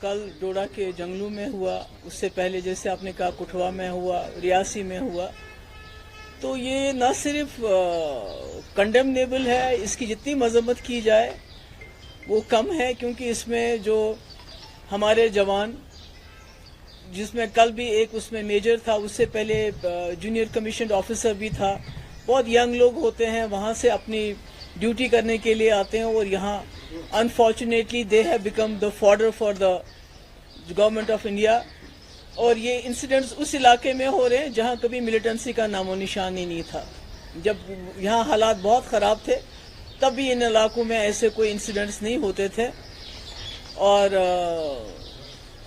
कल डोडा के जंगलों में हुआ, उससे पहले जैसे आपने कहा कुठवा में हुआ, रियासी में हुआ, तो ये न सिर्फ कंडेमनेबल है, इसकी जितनी मजम्मत की जाए वो कम है, क्योंकि इसमें जो हमारे जवान, जिसमें कल भी एक उसमें मेजर था, उससे पहले जूनियर कमीशन ऑफिसर भी था, बहुत यंग लोग होते हैं, वहाँ से अपनी ड्यूटी करने के लिए आते हैं और यहाँ unfortunately they have become the fodder for the government of India. और ये इंसिडेंट्स उस इलाके में हो रहे हैं जहाँ कभी मिलिटेंसी का नामो निशान ही नहीं था। जब यहाँ हालात बहुत ख़राब थे तब भी इन इलाकों में ऐसे कोई इंसिडेंट्स नहीं होते थे। और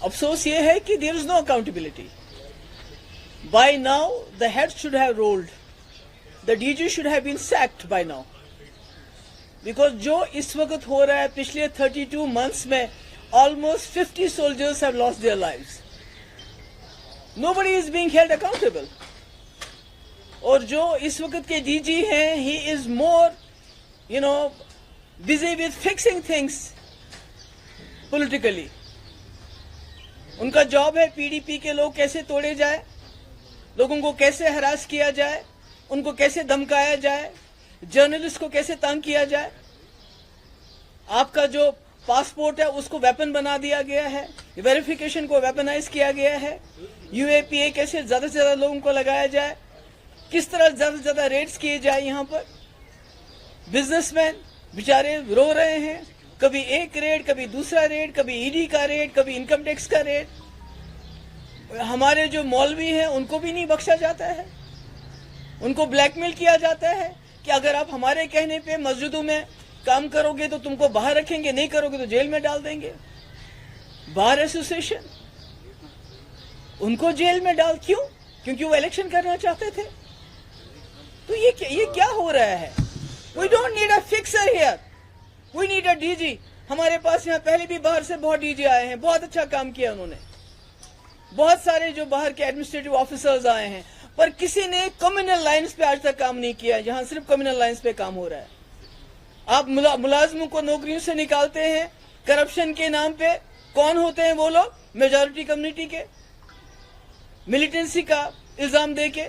अफसोस ये है कि there is no accountability. By now the head should have rolled, the DG should have been sacked by now, because जो इस वक्त हो रहा है, पिछले 32 मंथ्स में almost 50 soldiers have lost their lives. Nobody is being held accountable. और जो इस वक्त के डीजी हैं, he is more, busy with fixing things politically. उनका जॉब है पीडीपी के लोग कैसे तोड़े जाए, लोगों को कैसे हरास किया जाए, उनको कैसे धमकाया जाए, जर्नलिस्ट को कैसे तंग किया जाए। आपका जो पासपोर्ट है उसको वेपन बना दिया गया है, वेरिफिकेशन को वेपनाइज किया गया है। यूएपीए कैसे ज्यादा से ज्यादा लोगों को लगाया जाए, किस तरह ज्यादा से ज्यादा रेड्स किए जाए। यहाँ पर बिजनेसमैन बेचारे रो रहे हैं, कभी एक रेड, कभी दूसरा रेड, कभी ईडी का रेड, कभी इनकम टैक्स का रेड। हमारे जो मौलवी हैं उनको भी नहीं बख्शा जाता है, उनको ब्लैकमेल किया जाता है कि अगर आप हमारे कहने पे मस्जिदों में काम करोगे तो तुमको बाहर रखेंगे, नहीं करोगे तो जेल में डाल देंगे। बार एसोसिएशन, उनको जेल में डाल, क्यों? क्योंकि वो इलेक्शन करना चाहते थे। तो ये क्या हो रहा है? We don't need a fixer here, we need a DG. हमारे पास यहाँ पहले भी बाहर से बहुत डीजी आए हैं, बहुत अच्छा काम किया उन्होंने। बहुत सारे जो बाहर के एडमिनिस्ट्रेटिव ऑफिसर्स आए हैं, पर किसी ने कम्युनल लाइन्स पे आज तक काम नहीं किया। यहाँ सिर्फ कम्युनल लाइन्स पे काम हो रहा है। आप मुलाजमों को नौकरियों से निकालते हैं करप्शन के नाम पे। कौन होते हैं वो लोग? मेजॉरिटी कम्युनिटी के, मिलिटेंसी का इल्जाम देके।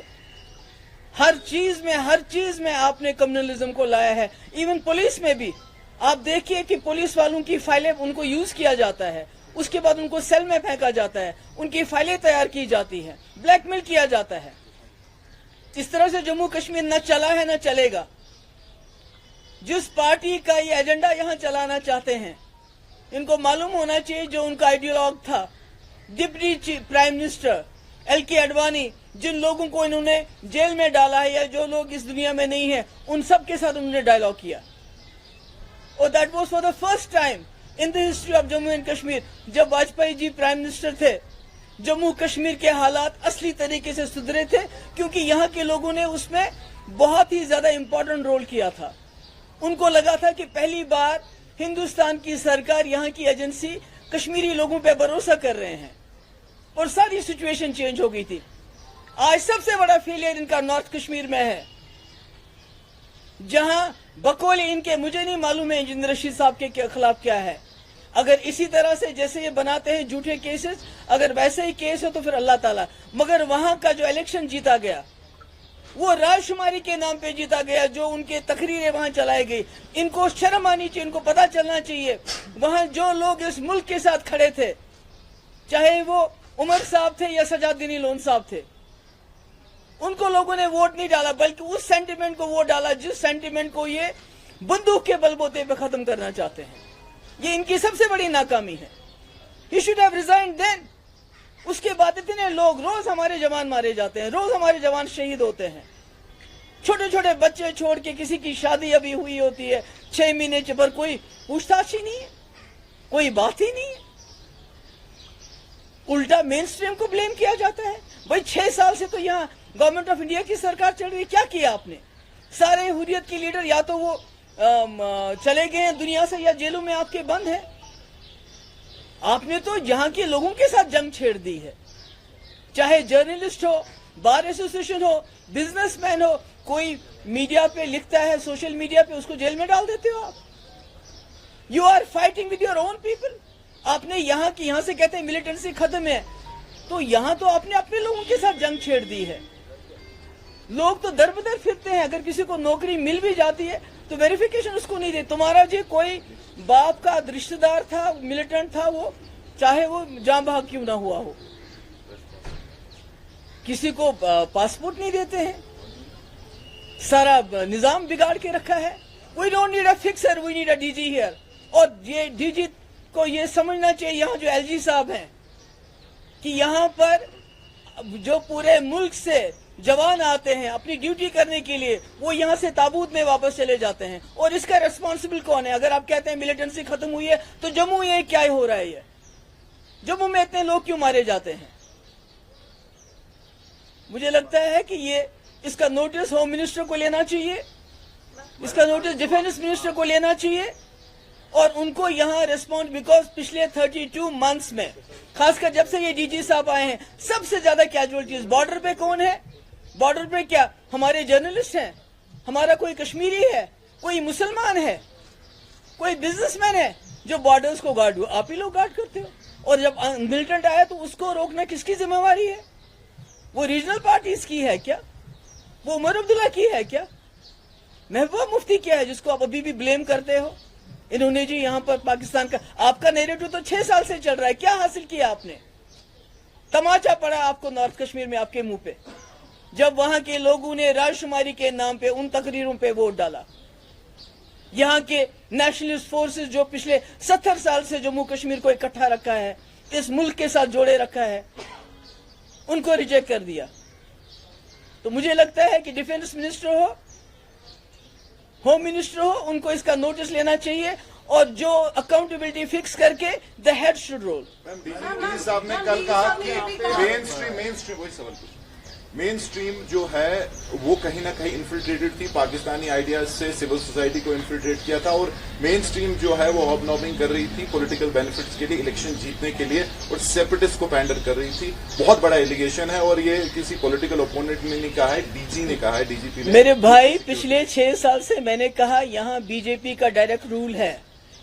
हर चीज में आपने कम्युनलिज्म को लाया है। इवन पुलिस में भी आप देखिए कि पुलिस वालों की फाइलें उनको यूज किया जाता है, उसके बाद उनको सेल में फेंका जाता है, उनकी फाइलें तैयार की जाती हैं, ब्लैकमेल किया जाता है। इस तरह से जम्मू कश्मीर न चला है न चलेगा। जिस पार्टी का ये एजेंडा यहाँ चलाना चाहते हैं, इनको मालूम होना चाहिए जो उनका आइडियोलॉग था, deputy prime minister L K. Advani, जिन लोगों को इन्होंने जेल में डाला है या जो लोग इस दुनिया में नहीं है, उन सब के साथ उन्होंने डायलॉग किया। और that was for the first time in the history of Jammu and Kashmir. जब वाजपेयी जी प्राइम मिनिस्टर थे, जम्मू कश्मीर के हालात असली तरीके से सुधरे थे, क्योंकि यहाँ के लोगों ने उसमें बहुत ही ज्यादा इंपॉर्टेंट रोल किया था। उनको लगा था कि पहली बार हिंदुस्तान की सरकार, यहाँ की एजेंसी कश्मीरी लोगों पे भरोसा कर रहे हैं, और सारी सिचुएशन चेंज हो गई थी। आज सबसे बड़ा फेलियर इनका नॉर्थ कश्मीर में है, जहां बकौल इनके, मुझे नहीं मालूम है इंजीनियर रशीद साहब के खिलाफ क्या है। अगर इसी तरह से जैसे ये बनाते हैं झूठे केसेस, अगर वैसे ही केस हो तो फिर अल्लाह ताला। मगर वहां का जो इलेक्शन जीता गया वो राजशुमारी के नाम पे जीता गया, जो उनके तकरीरें वहां चलाई गई। इनको शर्म आनी चाहिए, इनको पता चलना चाहिए वहां जो लोग इस मुल्क के साथ खड़े थे, चाहे वो उमर साहब थे या सजादुद्दीन लोन साहब थे, उनको लोगों ने वोट नहीं डाला, बल्कि उस सेंटिमेंट को वोट डाला जिस सेंटिमेंट को ये बंदूक के बलबूते पे खत्म करना चाहते हैं। ये इनकी सबसे बड़ी नाकामी है। He should have resigned then. उसके बाद इतने लोग, रोज हमारे जवान मारे जाते हैं, रोज हमारे जवान शहीद होते हैं। छोटे छोटे बच्चे छोड़ के, किसी की शादी अभी हुई होती है 6 महीने पर, कोई पूछताछ ही नहीं है, कोई बात ही नहीं है। उल्टा मेन स्ट्रीम को ब्लेम किया जाता है। भाई 6 साल से तो यहाँ गवर्नमेंट ऑफ इंडिया की सरकार चल रही है, क्या किया आपने? सारे हुर्रियत के लीडर या तो वो चले गए हैं दुनिया से या जेलों में आपके बंद है। आपने तो यहाँ के लोगों के साथ जंग छेड़ दी है। चाहे जर्नलिस्ट हो, बार एसोसिएशन हो, बिजनेसमैन हो, कोई मीडिया पे लिखता है, सोशल मीडिया पे, उसको जेल में डाल देते हो आप। You are fighting with your own people. آپ نے یہاں سے کہتے ہیں ملیٹنسی ختم ہے، تو یہاں تو آپ نے اپنے لوگوں کے ساتھ جنگ چھیڑ دی ہے. لوگ تو در بدر پھرتے ہیں، اگر کسی کو نوکری مل بھی جاتی ہے تو ویریفیکیشن اس کو نہیں دے. تمہارا جی کوئی باپ کا رشتہ دار تھا، ملیٹنٹ تھا، وہ چاہے وہ جاں بحق کیوں نہ ہوا ہو، کسی کو پاسپورٹ نہیں دیتے ہیں. سارا نظام بگاڑ کے رکھا ہے. We don't need a fixer, we need a D G here. اور یہ ڈی جی کو یہ سمجھنا چاہیے، یہاں جو ایل جی صاحب ہیں، کہ یہاں پر جو پورے ملک سے جوان آتے ہیں اپنی ڈیوٹی کرنے کے لیے، وہ یہاں سے تابوت میں واپس چلے جاتے ہیں. اور اس کا ریسپانسبل کون ہے؟ اگر آپ کہتے ہیں ملیٹنسی ختم ہوئی ہے تو جموں یہ کیا ہو رہا ہے؟ یہ جموں میں اتنے لوگ کیوں مارے جاتے ہیں؟ مجھے لگتا ہے کہ اس کا نوٹس ہوم منسٹر کو لینا چاہیے، اس کا نوٹس ڈیفینس منسٹر کو لینا چاہیے، اور ان کو یہاں ریسپونڈ، بیکاز پچھلے 32 منتھس میں، خاص کر جب سے یہ ڈی جی صاحب آئے ہیں، سب سے زیادہ کیجولیٹیز بارڈر پہ کون ہے؟ بارڈر پہ کیا ہمارے جرنلسٹ ہیں؟ ہمارا کوئی کشمیری ہے؟ کوئی مسلمان ہے؟ کوئی بزنس مین ہے جو بارڈرز کو گارڈ ہو؟ آپ ہی لوگ گارڈ کرتے ہو. اور جب ملیٹنٹ آیا تو اس کو روکنا کس کی ذمہ داری ہے؟ وہ ریجنل پارٹیز کی ہے کیا؟ وہ عمر عبداللہ کی ہے کیا؟ محبوبہ مفتی کیا ہے جس کو آپ ابھی بھی بلیم کرتے ہو؟ انہوں نے جی یہاں پر پاکستان کا، آپ کا نیریٹو تو 6 سال سے چل رہا ہے. کیا حاصل کیا آپ نے؟ تماچا پڑا آپ کو نارتھ کشمیر میں آپ کے منہ پہ، جب وہاں کے لوگوں نے رائے شماری کے نام پہ ان تقریروں پہ ووٹ ڈالا. یہاں کے نیشنلسٹ فورسز جو پچھلے 70 سال سے جموں کشمیر کو اکٹھا رکھا ہے، اس ملک کے ساتھ جوڑے رکھا ہے، ان کو ریجیکٹ کر دیا. تو مجھے لگتا ہے کہ ڈیفینس منسٹر ہو، ہوم منسٹر ہو، ان کو اس کا نوٹس لینا چاہیے، اور جو اکاؤنٹیبلٹی فکس کر کے the head should roll. D G صاحب نے کل کہا کہ مین اسٹریم جو ہے وہ کہیں نہ کہیں انفلٹریٹڈ تھی، پاکستانی آئیڈیاز سے سول سوسائٹی کو انفلٹریٹ کیا تھا، اور مین اسٹریم جو ہے وہ ہاب نابنگ کر رہی تھی پولیٹیکل بینیفٹس کے لیے، الیکشن جیتنے کے لیے، اور سیپریٹسٹ کو پینڈر کر رہی تھی. بہت بڑا ایلیگیشن ہے، اور یہ کسی پولیٹیکل اوپوننٹ نے نہیں کہا ہے، ڈی جی نے کہا ہے. ڈی جی پی نے، میرے بھائی، پچھلے 6 سال سے میں نے کہا یہاں بی جے پی کا ڈائریکٹ رول ہے،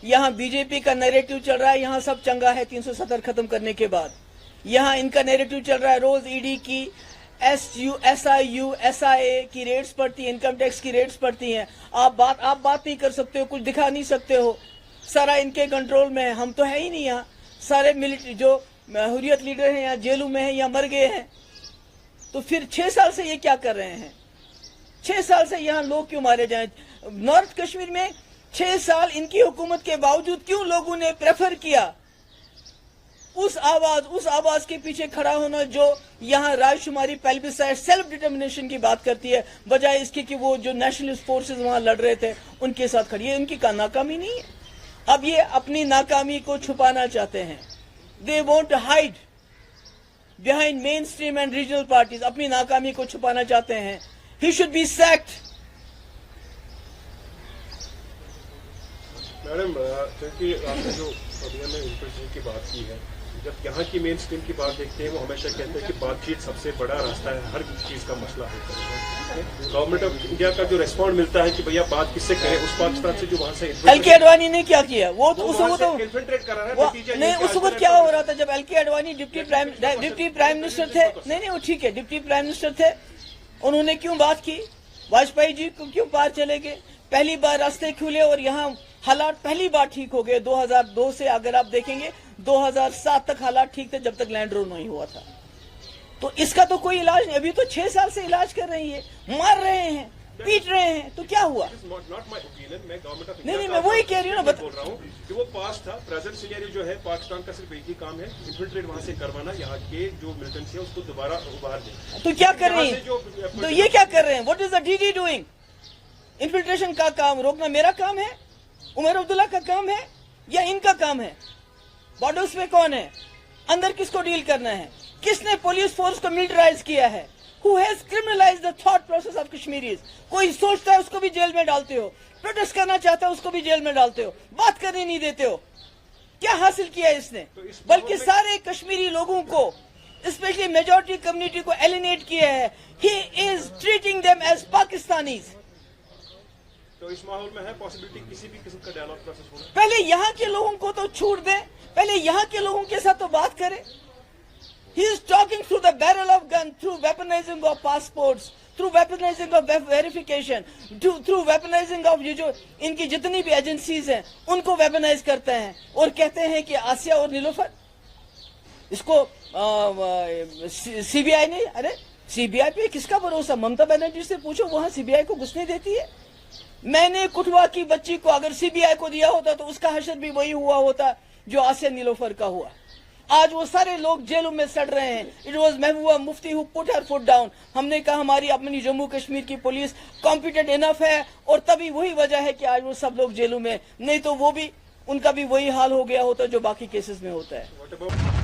یہاں بی جے پی کا نیریٹو چل رہا ہے، یہاں سب چنگا ہے 370 ختم کرنے کے بعد. یہاں ان کا نیریٹو چل رہا ہے، روز ای ڈی کی، S I U S I A کی ریٹس پڑتی ہیں، انکم ٹیکس کی ریٹس پڑتی ہیں. آپ بات نہیں کر سکتے ہو، کچھ دکھا نہیں سکتے ہو، سارا ان کے کنٹرول میں ہے. ہم تو ہے ہی نہیں یہاں، سارے ملٹری جو حریت لیڈر ہیں یا جیلوں میں ہیں یا مر گئے ہیں. تو پھر 6 سال سے یہ کیا کر رہے ہیں؟ 6 سال سے یہاں لوگ کیوں مارے جائیں؟ نارتھ کشمیر میں 6 سال ان کی حکومت کے باوجود کیوں لوگوں نے پریفر کیا اس آواز کے پیچھے کھڑا ہونا جو یہاں رائے شماری پیلبسائڈ سیلف ڈٹرمنیشن کی بات کرتی ہے، بجائے اس کی کہ وہ جو نیشنلسٹ فورسز وہاں لڑ رہے تھے ان کے ساتھ کھڑی ہے. ان کی ناکامی نہیں ہے. اب یہ اپنی ناکامی کو چھپانا چاہتے ہیں. They want to hide behind mainstream and regional parties, اپنی ناکامی کو چھپانا چاہتے ہیں. He should be sacked. Madam, کیونکہ آپ نے جو انفلٹریشن کی بات کی ہے، جب یہاں کی مین اسٹریم کی بات دیکھتے ہیں، وہ ہمیشہ کہتے ہیں کہ بات چیت سب سے بڑا راستہ ہے ہر چیز کا مسئلہ حل کرنے کا. گورنمنٹ آف انڈیا کا جو ریسپانڈ ملتا ہے کہ بھیا بات کس سے کریں، اس پاکستان سے جو وہاں سے ایل کے اڈوانی نے کیا کیا؟ وہ اس انفلٹریٹ کر رہا ہے. نہیں، اس وقت کیا ہو رہا تھا جب ایل کے اڈوانی ڈپٹی پرائم منسٹر تھے؟ نہیں وہ ٹھیک ہے، ڈپٹی پرائم منسٹر تھے، انہوں نے کیوں بات کی؟ واجپئی جی کو کیوں پار چلے گئے؟ پہلی بار راستے کھلے اور یہاں حالات پہلی بار ٹھیک ہو گئے. 2002 سے اگر آپ دیکھیں گے 2007 تک حالات ٹھیک تھے جب تک لینڈ رول نہیں ہوا تھا. تو اس کا تو کوئی علاج نہیں. ابھی تو 6 سال سے علاج کر رہی ہے، مار رہے ہیں، پیٹ رہے ہیں، تو کیا ہوا؟ نہیں میں وہی کہہ رہی ہوں نا، بول رہا ہوں کہ وہ پاسٹ تھا. پریزنٹ سینیریو جو ہے پاکستان کا صرف ایک ہی کام ہے، انفلٹریٹ وہاں سے کروانا، یہاں کے جو ملیٹنسی ہے اس کو دوبارہ ابھار دیں. تو کیا کر رہی ہیں؟ تو یہ کیا کر رہے ہیں؟ What is the D G doing? Infiltration کا کام روکنا میرا کام ہے، عمر عبداللہ کا کام ہے، یا ان کا کام ہے؟ بارڈرز میں کون ہے؟ اندر کس کو ڈیل کرنا ہے؟ کس نے پولیس فورس کو ملٹرائز کیا ہے؟ Who has criminalized the thought process of Kashmiris? کوئی سوچتا ہے اس کو بھی جیل میں ڈالتے ہو، پروٹیسٹ کرنا چاہتا ہے اس کو بھی جیل میں ڈالتے ہو، بات کرنے نہیں دیتے ہو. کیا حاصل کیا اس نے؟ بلکہ سارے کشمیری لوگوں کو، اسپیشلی میجورٹی کمیونٹی کو ایلینیٹ کیا ہے. He is treating them as Pakistanis. तो इस माहौल में है पॉसिबिलिटी किसी भी किस्म का डायलॉग प्रोसेस होना? पहले यहाँ के लोगों को तो छूट दें, पहले यहाँ के लोगों के साथ तो बात करें. He is talking through the barrel of gun, through weaponizing of passports, through weaponizing of verification, through weaponizing of ये जो इनकी जितनी भी एजेंसीज हैं उनको वेपनाइज करते हैं और कहते हैं कि आसिया और नीलोफर इसको सीबीआई ने, अरे सीबीआई पे किसका भरोसा? ममता बनर्जी से पूछो, वहां सीबीआई को घुसने देती है. मैंने कुटवा की बच्ची को अगर सीबीआई को दिया होता तो उसका हशर भी वही हुआ होता जो आसिया नीलोफर का हुआ. आज वो सारे लोग जेलों में सड़ रहे हैं. It was Mehbooba Mufti who put her foot down. हमने कहा हमारी अपनी जम्मू कश्मीर की पुलिस कॉम्पिटेंट इनफ है और तभी वही वजह है कि आज वो सब लोग जेलों में, नहीं तो वो भी उनका भी वही हाल हो गया होता जो बाकी केसेस में होता है. What about